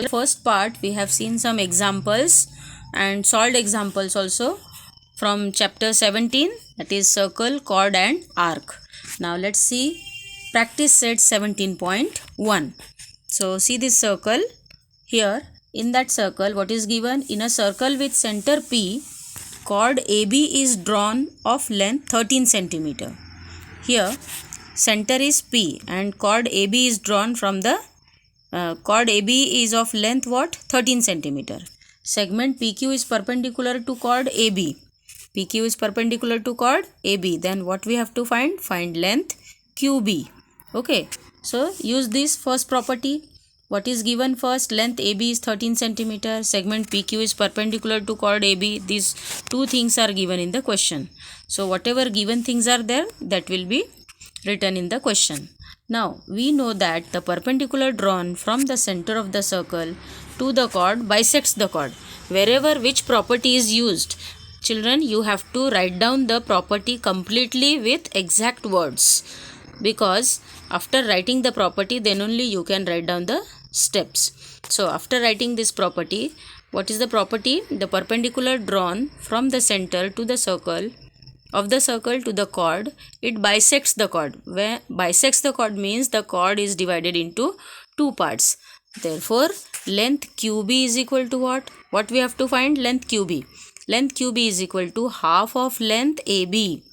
First part we have seen some examples and solved examples also from chapter 17, that is circle, chord and arc. Now let's see practice set 17.1. So see this circle here. In that circle, what is given? In a circle with center P, chord AB is drawn of length 13 centimeter. Here center is P and chord AB is drawn from the chord AB is of length what? 13 centimeter. Segment PQ is perpendicular to chord AB. PQ is perpendicular to chord AB. Then what we have to find? Find length QB. Okay. So use this first property. What is given first? Length AB is 13 centimeter. Segment PQ is perpendicular to chord AB. These two things are given in the question. So whatever given things are there, that will be written in the question. Now we know that the perpendicular drawn from the center of the circle to the chord bisects the chord. Wherever which property is used, children, you have to write down the property completely with exact words, because after writing the property then only you can write down the steps. So after writing this property, what is the property? The perpendicular drawn from the center to the circle of the circle to the chord, it bisects the chord. Where bisects the chord means the chord is divided into two parts. Therefore length QB is equal to what? What we have to find? Length QB. Length QB is equal to half of length AB.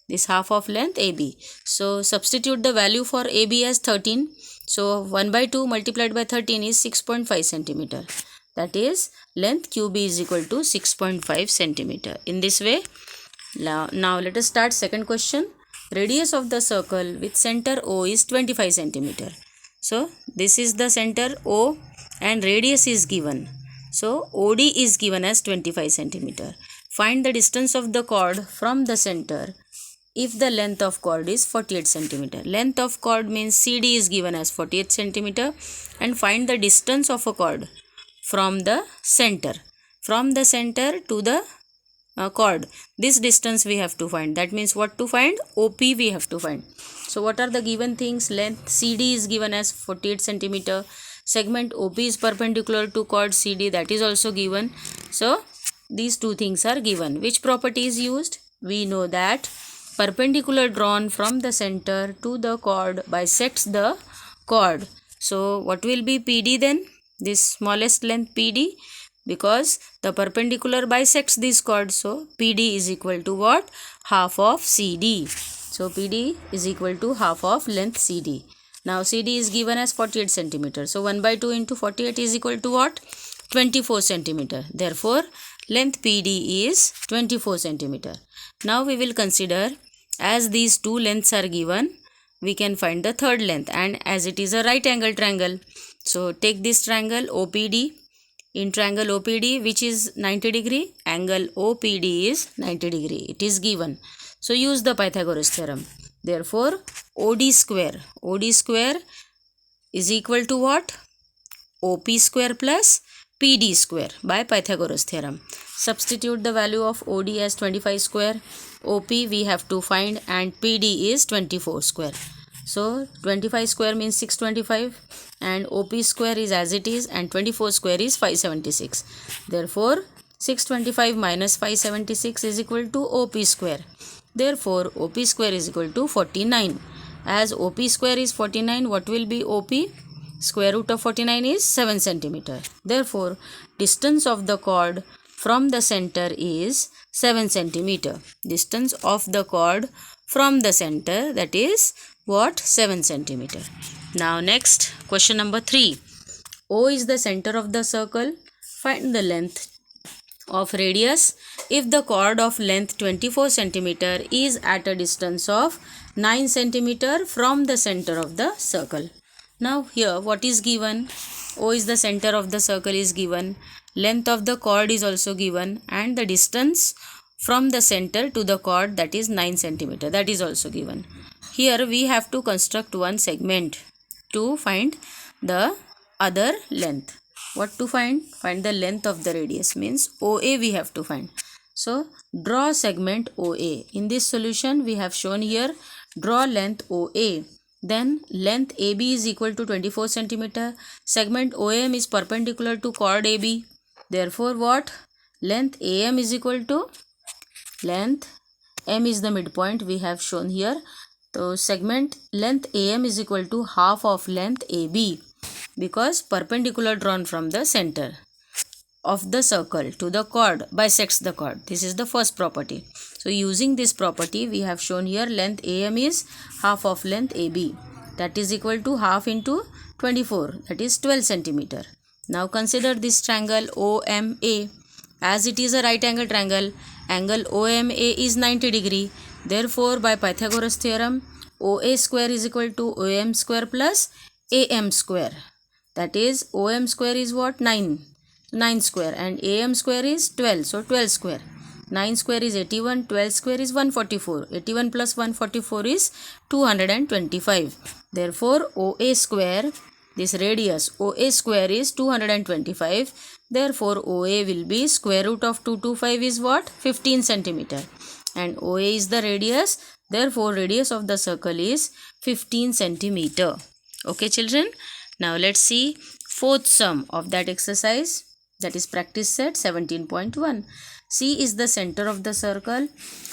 This half of length AB. So substitute the value for AB as 13. So 1 by 2 multiplied by 13 is 6.5 centimeter. That is length QB is equal to 6.5 centimeter. In this way, now let us start second question. Radius of the circle with center O is 25 centimeter. So this is the center O and radius is given. So OD is given as 25 centimeter. Find the distance of the chord from the center if the length of chord is 48 centimeter. Length of chord means CD is given as 48 centimeter, and find the distance of a chord from the center. From the center to the chord, this distance we have to find. That means what to find? OP we have to find. So what are the given things? Length CD is given as 48 centimeter. Segment OP is perpendicular to chord CD, that is also given. So these two things are given. Which property is used? We know that perpendicular drawn from the center to the chord bisects the chord. So what will be PD then? This smallest length PD, because the perpendicular bisects this chord. So PD is equal to what? Half of CD. So PD is equal to half of length CD. Now CD is given as 48 centimeter. So 1 by 2 into 48 is equal to what? 24 centimeter. Therefore length PD is 24 centimeter. Now we will consider, as these two lengths are given, we can find the third length, and as it is a right angle triangle, so take this triangle OPD. In triangle OPD, which is 90 degree, angle OPD is 90 degree. It is given. So use the Pythagoras theorem. Therefore OD square is equal to what? OP square plus PD square by Pythagoras theorem. Substitute the value of OD as 25 square, OP we have to find, and PD is 24 square. So 25 square means 625, and OP square is as it is, and 24 square is 576. Therefore 625 minus 576 is equal to OP square. Therefore OP square is equal to 49. As OP square is 49, what will be OP? Square root of 49 is 7 centimeter. Therefore distance of the chord from the center is 7 centimeter. Distance of the chord from the center, that is what? 7 centimeter. Now next, question number 3. O is the center of the circle. Find the length of radius if the chord of length 24 centimeter is at a distance of 9 centimeter from the center of the circle. Now here what is given? O is the center of the circle is given. Length of the chord is also given, and the distance from the center to the chord, that is 9 centimeter, that is also given. Here we have to construct one segment to find the other length. What to find? Find the length of the radius, means OA we have to find. So draw segment OA. In this solution we have shown here, draw length OA. Then length AB is equal to 24 centimeter. Segment OM is perpendicular to chord AB. Therefore what? Length AM is equal to length M is the midpoint we have shown here. So segment length AM is equal to half of length AB because perpendicular drawn from the center of the circle to the chord bisects the chord. This is the first property. So using this property we have shown here length AM is half of length AB, that is equal to half into 24, that is 12 centimeter. Now consider this triangle OMA. As it is a right angle triangle, angle OMA is 90 degree. Therefore by Pythagoras theorem OA square is equal to OM square plus AM square. That is OM square is what? 9 square, and AM square is 12, so 12 square. 9 square is 81, 12 square is 144. 81 plus 144 is 225. Therefore OA square, this radius OA square is 225. Therefore OA will be square root of 225 is what? 15 centimeter. And OA is the radius. Therefore radius of the circle is 15 centimeter. Okay children. Now let's see fourth sum of that exercise. That is practice set 17.1. C is the center of the circle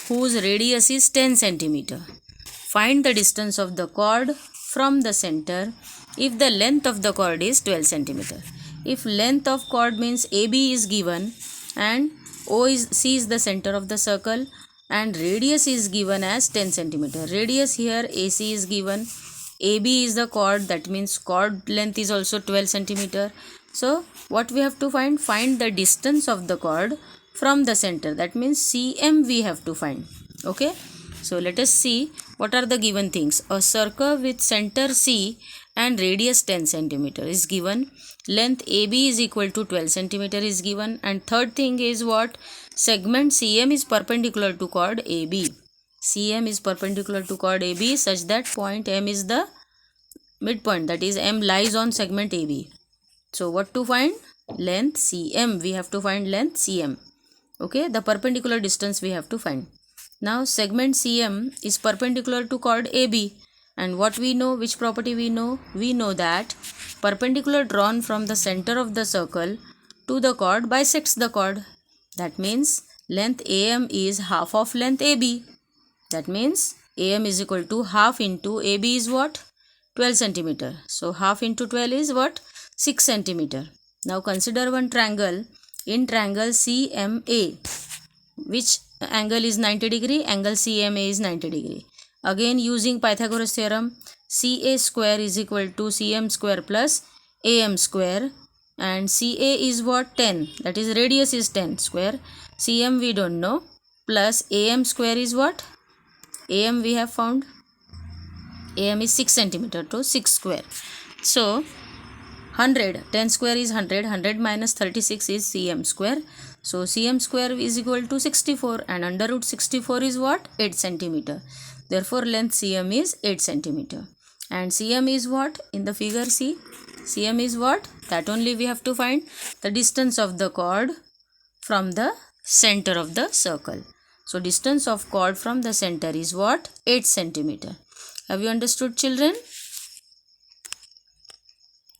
whose radius is 10 centimeter. Find the distance of the chord from the center if the length of the chord is 12 centimeter. If length of chord means AB is given and C is the center of the circle and radius is given as 10 centimeter. Radius here AC is given. AB is the chord, that means chord length is also 12 centimeter. So what we have to find? Find the distance of the chord from the center. That means CM we have to find. Okay. So let us see what are the given things. A circle with center C and radius 10 centimeter is given. Length AB is equal to 12 centimeter is given. And third thing is what? Segment CM is perpendicular to chord AB. CM is perpendicular to chord AB such that point M is the midpoint, that is M lies on segment AB. So what to find? Length CM. We have to find length CM. Okay, the perpendicular distance we have to find. Now segment CM is perpendicular to chord AB. And what we know? Which property we know? We know that perpendicular drawn from the center of the circle to the chord bisects the chord. That means length AM is half of length AB. That means AM is equal to half into AB is what? 12 centimeter. So half into 12 is what? 6 centimeter. Now consider one triangle. In triangle CMA, which angle is 90 degree? Angle CMA is 90 degree. Again using Pythagoras theorem, CA square is equal to CM square plus AM square. And CA is what? 10. That is radius is 10 square. CM we don't know. Plus AM square is what? AM we have found. AM is 6 centimeter to 6 square. So 100, 10 square is 100, 100 minus 36 is CM square. So CM square is equal to 64 and under root 64 is what? 8 centimeter. Therefore length CM is 8 centimeter. And CM is what? In the figure C, CM is what? That only we have to find the distance of the chord from the center of the circle. So distance of chord from the center is what? 8 centimeter. Have you understood children?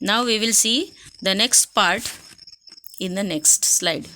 Now we will see the next part in the next slide.